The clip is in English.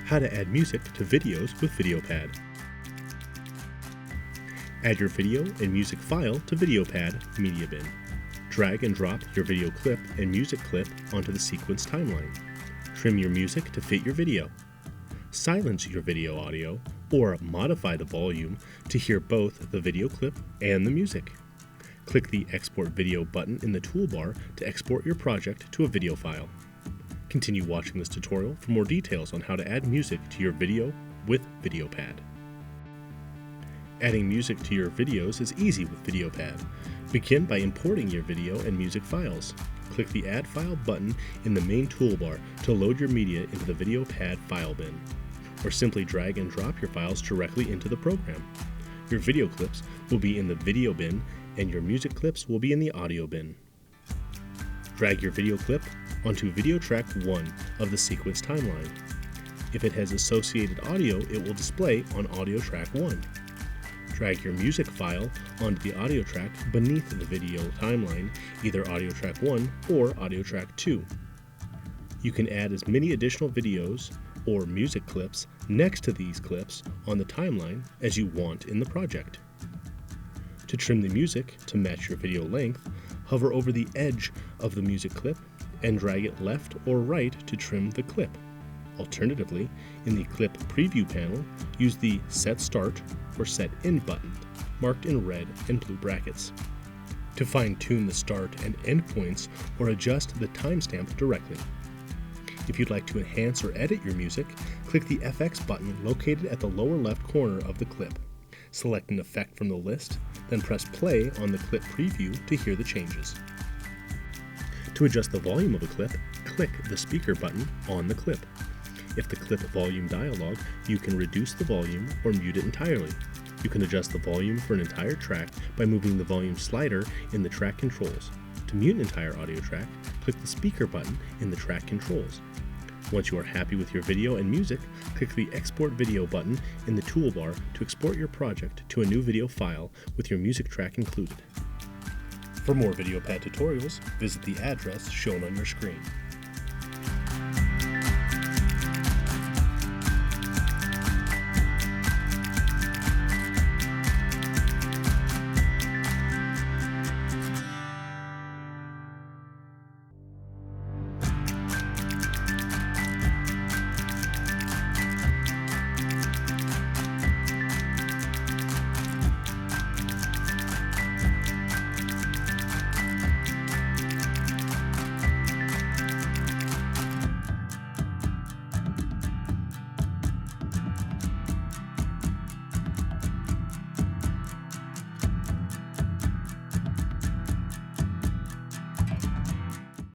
How to add music to videos with VideoPad. Add your video and music file to VideoPad Media Bin. Drag and drop your video clip and music clip onto the sequence timeline. Trim your music to fit your video. Silence your video audio or modify the volume to hear both the video clip and the music. Click the Export Video button in the toolbar to export your project to a video file. Continue watching this tutorial for more details on how to add music to your video with VideoPad. Adding music to your videos is easy with VideoPad. Begin by importing your video and music files. Click the Add File button in the main toolbar to load your media into the VideoPad file bin, or simply drag and drop your files directly into the program. Your video clips will be in the video bin and your music clips will be in the audio bin. Drag your video clip onto video track 1 of the sequence timeline. If it has associated audio, it will display on audio track 1. Drag your music file onto the audio track beneath the video timeline, either audio track 1 or audio track 2. You can add as many additional videos or music clips next to these clips on the timeline as you want in the project. To trim the music to match your video length, hover over the edge of the music clip and drag it left or right to trim the clip. Alternatively, in the clip preview panel, use the Set Start or Set End button, marked in red and blue brackets, to fine-tune the start and end points or adjust the timestamp directly. If you'd like to enhance or edit your music, click the FX button located at the lower left corner of the clip. Select an effect from the list, then press play on the clip preview to hear the changes. To adjust the volume of a clip, click the speaker button on the clip. If the clip volume dialog, you can reduce the volume or mute it entirely. You can adjust the volume for an entire track by moving the volume slider in the track controls. To mute an entire audio track, click the speaker button in the track controls. Once you are happy with your video and music, click the Export Video button in the toolbar to export your project to a new video file with your music track included. For more VideoPad tutorials, visit the address shown on your screen.